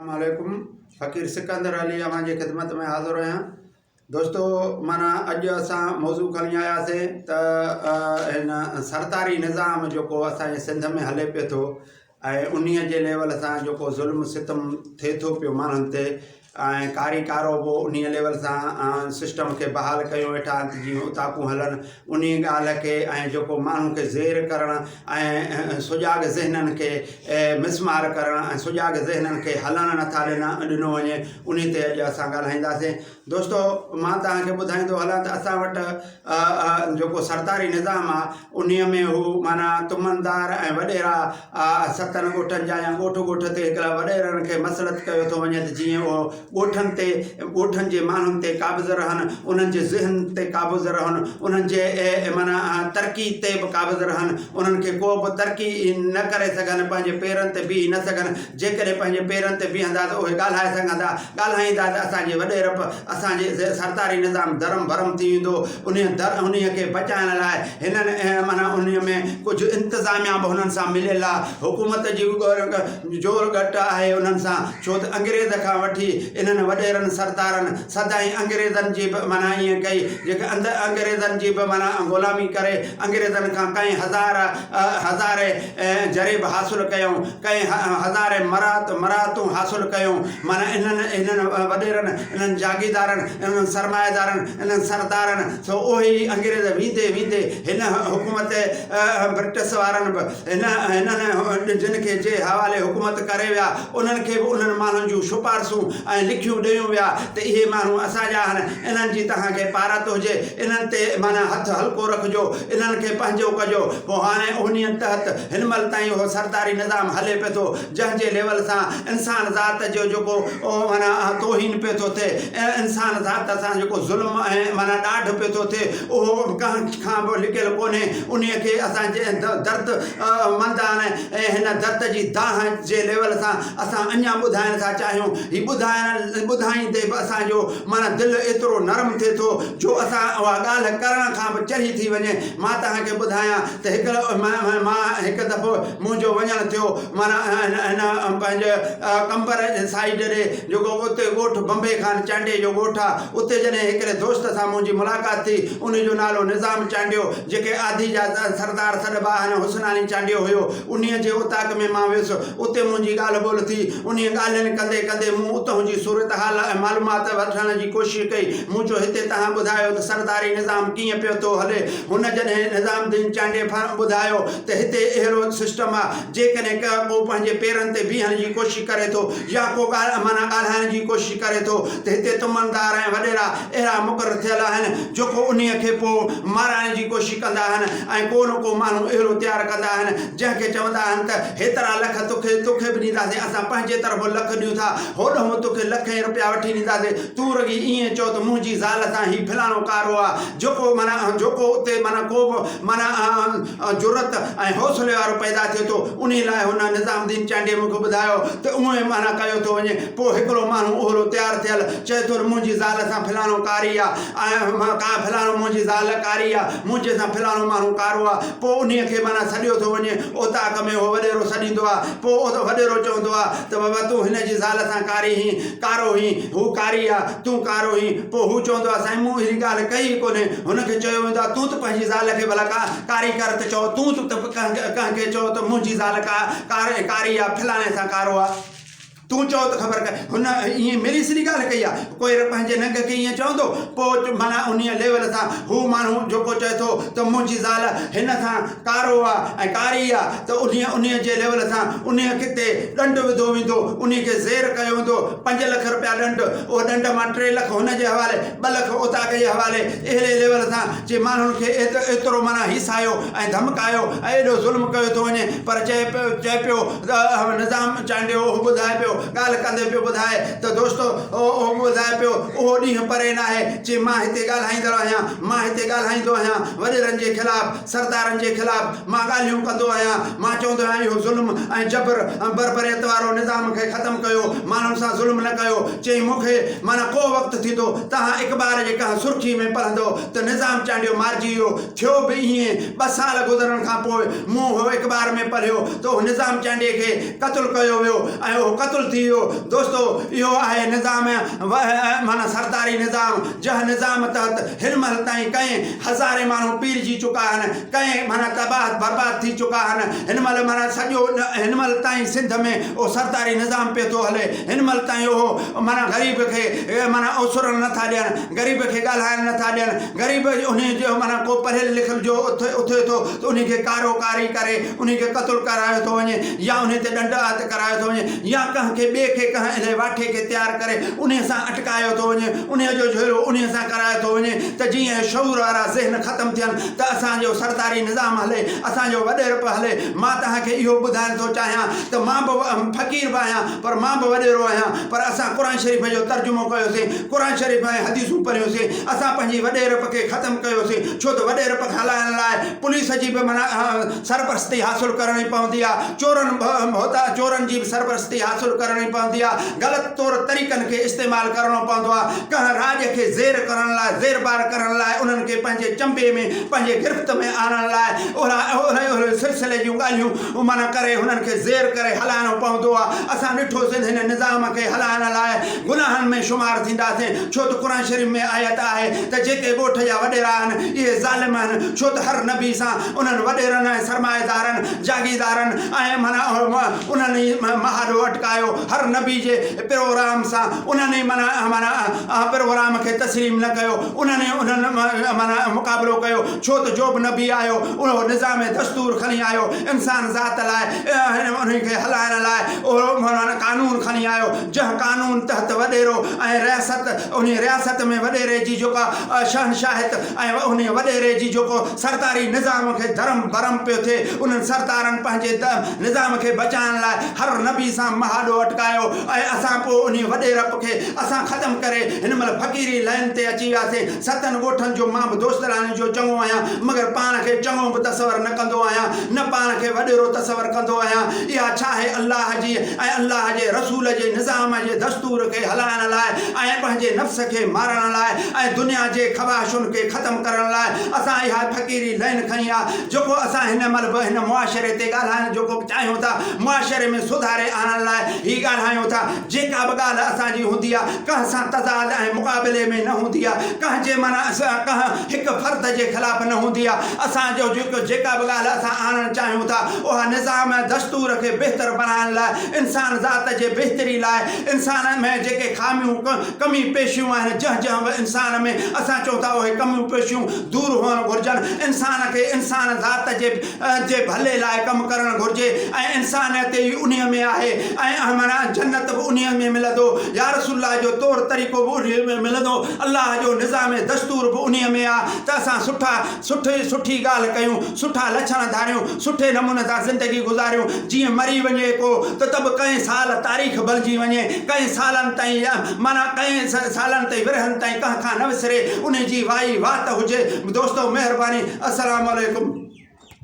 वालेकुम फ़कीर सिकंदर अली अवां जी ख़िदमत में हाज़िर आहियां। दोस्तों माना अॼु असां मौज़ू खणी आयासीं त हिन सरदारी निज़ाम जेको असांजे सिंध में हले पियो थो ऐं उन्हीअ जे लेवल सां जेको ज़ुल्म सितम थिए थो पियो माण्हुनि ते ऐं कारो बि उन लेवल सां सिस्टम खे बहाल कयूं वेठा जीअं उताकूं हलनि उन ॻाल्हि खे ऐं जेको माण्हुनि खे ज़ेर करणु ऐं सुजाॻ ज़हननि खे मिसमार करणु ऐं सुजाॻ ज़हननि खे हलणु नथा ॾिनो वञे उन ते अॼु असां ॻाल्हाईंदासीं। दोस्तो मां तव्हांखे ॿुधाईंदो हलां त असां वटि जेको सरदारी निज़ाम आहे उन में हू माना तुमनदार ऐं वॾेरा सतनि ॻोठनि जा या ॻोठ ते हिकिड़ा वॾेरनि खे मसलत कयो थो वञे त जीअं उहो ॻोठनि जे माण्हुनि ते क़ाबिज़ रहनि, उन्हनि जे ज़हन ते क़ाबिज़ रहनि, उन्हनि जे माना तरक़ी ते बि क़ाबिज़ रहनि, उन्हनि खे को बि तरक़ी न करे सघनि, पंहिंजे पेरनि ते बीह न सघनि। जेकॾहिं पंहिंजे पेरनि ते बीहंदा त उहे ॻाल्हाए सघंदा, ॻाल्हाईंदा त असांजे वॾेर असांजे सरदारी निज़ाम धर्म भरम थी वेंदो। उन खे बचाइण लाइ हिननि माना उन में कुझु इंतिज़ामिया बि हुननि सां मिलियल आहे। हुकूमत जी जोर घटि आहे उन्हनि सां, छो त अंग्रेज़ खां वठी इन्हनि वॾेरनि सरदारनि सदाई अंग्रेज़नि जी बि माना ईअं कई, जेके अंग्रेज़नि जी बि माना ग़ुलामी करे अंग्रेज़नि खां कंहिं हज़ारे जरीब हासिलु कयूं, कंहिं हज़ारे मराहतूं हासिलु कयूं। माना इन्हनि वॾेरनि, इन्हनि जागीरदारनि, इन्हनि सरमाएदारनि, इन्हनि सरदारनि सो उहे ई अंग्रेज़ वींदे हिन हुकूमत ब्रिटिश वारनि बि हिननि जिन खे जे हवाले हुकूमत करे विया उन्हनि खे बि उन्हनि माण्हुनि जूं सिफ़ारिशूं ऐं लिखियूं ॾियूं विया त इहे माण्हू असांजा आहिनि, इन्हनि जी तव्हांखे पारत हुजे, इन्हनि ते माना हथु हल्को रखिजो, इन्हनि खे पंहिंजो कजो। पोइ हाणे उन तहत हिन महिल ताईं उहो सरदारी निज़ाम हले पियो थो जंहिंजे लेवल सां इंसान ज़ात जो जेको माना तोहीन पियो थो थिए, इंसान ज़ात सां जेको ज़ुल्म ऐं माना ॾाढ पियो थो थिए, उहो कंहिं खां बि लिकियलु कोन्हे। उन खे असांजे दर्द मंद आहिनि ऐं हिन दर्द जी दाह जे लेवल सां असां अञा ॿुधाइण था चाहियूं। हीअ ॿुधाईंदे बि असांजो माना दिलि एतिरो नरम थिए थो जो असां उहा ॻाल्हि करण खां बि चढ़ी थी वञे। मां तव्हांखे ॿुधायां त मां हिकु दफ़ो मुंहिंजो वञणु थियो माना हिन पंहिंजे कंबर जे साइड ॾे जेको उते ॻोठु बम्बे खान चांडे जो ॻोठु आहे, उते जॾहिं हिकिड़े दोस्त सां मुंहिंजी मुलाक़ात थी, उनजो नालो निज़ाम चांडियो, जेके आदि जा सरदार सॾबा आहिनि, हुसनानी चांडियो हुयो, उन जे उताक में मां वियुसि। उते मुंहिंजी ॻाल्हि ॿोल थी, उन ॻाल्हियुनि कंदे मूं उतां जी सूरत हाल ऐं मालूमात वठण जी कोशिशि कई। मूं चयो हिते तव्हां ॿुधायो त सरदारी निज़ाम कीअं पियो थो हले। हुन जॾहिं निज़ामुद्दीन चांडे ॿुधायो त हिते अहिड़ो सिस्टम आहे, जेकॾहिं को पंहिंजे पेरनि ते बीहण जी कोशिशि करे थो या को माना ॻाल्हाइण जी कोशिशि करे थो त हिते तुमनदार ऐं वॾेरा अहिड़ा मुक़ररु थियल आहिनि जेको उन खे पोइ माराइण जी कोशिशि कंदा आहिनि ऐं को न को माण्हू अहिड़ो तयारु कंदा आहिनि जंहिंखे चवंदा आहिनि त हेतिरा लख तोखे बि ॾींदासीं, असां पंहिंजे तरफ़ लख ॾियूं था, होॾो तोखे लखें रुपया वठी ॾींदासीं, तूं रुॻी ईअं चओ त मुंहिंजी ज़ाल सां हीउ फलाणो कारो आहे। जेको उते माना को बि माना ज़रूरत ऐं हौसले वारो पैदा थिए थो, उन लाइ हुन निज़ामुद्दीन चांडे मूंखे ॿुधायो त उहे माना कयो थो वञे। पोइ हिकिड़ो माण्हू ओहिड़ो तयारु थियल चए थो मुंहिंजी ज़ाल सां फलाणो कारी आहे ऐं फलाणो मुंहिंजी ज़ाल कारी आहे, मुंहिंजे सां फलाणो माण्हू कारो आहे। पोइ उन खे माना सॾियो थो वञे, ओताक में उहो वॾेरो सॾींदो आहे। पोइ वॾेरो चवंदो आहे त बाबा तूं हिन जी ज़ाल सां कारो हुई, हू कारी आहे, तूं कारो हुई। पोइ हू चवंदो आहे साईं मूं अहिड़ी ॻाल्हि कई कोन्हे। हुनखे चयो वेंदो आहे तूं त पंहिंजी ज़ाल खे भला कारी कर त चओ, तूं त कंहिंखे चओ त मुंहिंजी ज़ाल कारी आहे, फलाणे सां कारो आहे, तूं चओ त ख़बर कर। हुन ईअं मिली सिरी ॻाल्हि कई आहे, कोई पंहिंजे नंग खे ईअं चवंदो। पोइ माना उन लेवल सां हू माण्हू जेको चए थो त मुंहिंजी ज़ाल हिन सां कारो आहे ऐं कारी आहे, त उन जे लेवल सां उन ते ॾंड विधो वेंदो, उन खे ज़ेर कयो वेंदो। 5 लख रुपया ॾंड, उहो ॾंड मां 3 लख हुन जे हवाले, 2 लख उताक जे हवाले। अहिड़े लेवल सां जे माण्हुनि खे एतिरो माना हिसायो ऐं धमकायो ऐं एॾो ज़ुल्म कयो थो वञे। पर चए पियो निज़ाम चांडियो ॿुधाए पियो, ॻाल्हि कंदे पियो ॿुधाए त दोस्तो ॿुधाए पियो उहो ॾींहुं परे न आहे जे मां हिते ॻाल्हाईंदो आहियां वॾेरनि जे ख़िलाफ़, सरदारनि जे ख़िलाफ़ मां ॻाल्हियूं कंदो आहियां। मां चवंदो आहियां इहो ज़ुल्म ऐं जबर बरबरियत वारो निज़ाम खे ख़तमु कयो, माण्हुनि सां ज़ुल्म न कयो। चई मूंखे माना को वक़्तु थींदो तव्हां इक़बार जे कंहिं सुर्खी में पढ़ंदो त निज़ाम चांडियो मारिजी वियो। थियो बि ईअं, 2 साल गुज़रण खां पोइ मूं इक़बार में पढ़ियो त निज़ाम चांडे खे क़तलु कयो वियो ऐं उहो क़तलु थी वियो। दोस्तो इहो आहे निज़ाम माना सरदारी निज़ाम, जंहिं निज़ाम तहत हिन महिल ताईं कंहिं हज़ारे माण्हू पीड़िजी चुका आहिनि, कंहिं माना तबाह बर्बाद थी चुका आहिनि। हिन महिल माना सॼो हिन महिल ताईं सिंध में उहो सरदारी निज़ाम पियो थो हले। हिन महिल ताईं उहो माना ग़रीब खे माना ओसुरनि नथा ॾियनि, ग़रीब खे ॻाल्हाइण नथा ॾियनि। ग़रीब उन जो माना को पढ़ियल लिखियल जो उथे थो त उन खे कारोकारी करे उन खे क़तलु करायो थो वञे, या उन ते ॾंड हथ करायो थो वञे, या कंहिंखे ॿिए खे कंहिं इन वाठे खे तयारु करे उन सां अटकायो थो वञे, उन जो झोलो उन सां करायो थो वञे त जीअं शऊर वारा ज़हन ख़तमु थियनि त असांजो सरदारी निज़ाम हले, असांजो वॾेरप हले। मां तव्हांखे इहो ॿुधाइण थो चाहियां त मां बि फ़क़ीर बि आहियां, पर मां बि वॾेरो आहियां। पर असां क़ुर शरीफ़ जो तर्जुमो कयोसीं, क़ुर शरीफ़ ऐं हदीसूं पढ़ियोसीं, असां पंहिंजी वॾेरप खे ख़तमु कयोसीं। छो त वॾेरप हलाइण लाइ पुलिस जी बि माना सरपरस्ती हासिलु करणी पवंदी आहे, चोरनि जी बि सरपरस्ती हासिलु करणी पवंदी आहे, ग़लति तौर तरीक़नि खे इस्तेमालु करणो पवंदो आहे। कंहिं राज खे ज़ेर करण लाइ, ज़ेरबार करण लाइ, उन्हनि खे पंहिंजे चंबे में पंहिंजे गिरफ़्त में आणण लाइ ओहिड़े सिलसिले जूं ॻाल्हियूं माना करे हुननि खे ज़ेर करे हलाइणो पवंदो आहे। असां ॾिठोसीं हिन निज़ाम खे हलाइण लाइ गुनाहनि में शुमार थींदासीं। छो त क़ुर शरीफ़ में आयत आहे त जेके ॻोठ जा वॾेरा आहिनि इहे ज़ालिम आहिनि। छो त हर नबी सां उन्हनि वॾेरनि ऐं सरमाएदारनि जागीरदारनि ऐं माना उन्हनि महाॾो अटकायो। हर नबी जे प्रोग्राम सां उन्हनि माना प्रोग्राम खे तस्लीम न कयो, उन्हनि माना मुक़ाबिलो कयो। छो त जो बि नबी आयो उहो निज़ाम दस्तूर खणी आयो, इंसान ज़ात लाइ उन खे हलाइण लाइ उहो माना कानून खणी आयो, जंहिं कानून तहत वॾेरो ऐं रियासत, उन रियासत में वॾेरे जी जेका शहनशाहित ऐं उन वॾेरे जी जेको सरदारी निज़ाम खे धर्म भरम पियो थिए, उन्हनि सरदारनि पंहिंजे निज़ाम खे बचाइण लाइ हर नबी सां महाॾो अटकायो। ऐं असां पोइ उन वॾेरप खे असां ख़तमु करे हिन महिल फ़क़ीरी लाइन ते अची वियासीं। 7 ॻोठनि जो मां बि दोस्तरानी जो चङो आहियां, मगर पाण खे चङो बि तसवर न कंदो आहियां, न पाण खे वॾेरो तसवर कंदो आहियां। इहा छा आहे अल्लाह जी ऐं अल्लाह जे रसूल जे निज़ाम जे दस्तूर खे हलाइण लाइ ऐं पंहिंजे नफ़्स खे मारण लाइ ऐं दुनिया जे ख़वाहिशुनि खे ख़तमु करण लाइ असां इहा फ़क़ीरी लाइन खणी आहे। जेको असां हिन महिल बि हिन मुआशरे ते ॻाल्हाइण जेको चाहियूं था, मुआशरे में सुधारे आणण लाइ हीअ ॻाल्हायूं था। जेका बि ॻाल्हि असांजी हूंदी आहे कंहिं सां तज़ाद ऐं मुक़ाबिले में न हूंदी आहे, कंहिं जे माना कंहिं हिकु फ़र्द जे ख़िलाफ़ न हूंदी आहे। असांजो जेका बि ॻाल्हि असां आणणु चाहियूं था उहा निज़ाम दस्तूर खे बहितर बणाइण लाइ, इंसान ज़ात जे बहितरी लाइ, इंसान में जेके ख़ामियूं कमी पेशियूं आहिनि जंहिं बि इंसान में असां चऊं था उहे कमियूं पेशियूं दूर हुअणु घुरिजनि। इंसान खे इंसान ज़ात जे भले लाइ कमु करणु घुरिजे ऐं इंसानियत ई उन में आहे ऐं माना जन्नत बि उन में मिलंदो, या रसूलुल्लाह जो तौर तरीक़ो बि उन में मिलंदो, अल्लाह जो निज़ाम दस्तूर बि उन में आहे। त असां सुठी ॻाल्हि कयूं, सुठा लछण धारियूं, सुठे नमूने सां ज़िंदगी गुज़ारियूं। जीअं मरी वञे को त बि कंहिं साल तारीख़ बलिजी वञे, कंहिं सालनि ताईं माना कंहिं सालनि ताईं विरहनि ताईं कंहिं खां न विसरे, उन जी वाई वात हुजे। दोस्तो महिरबानी, अस्सलामु अलैकुम।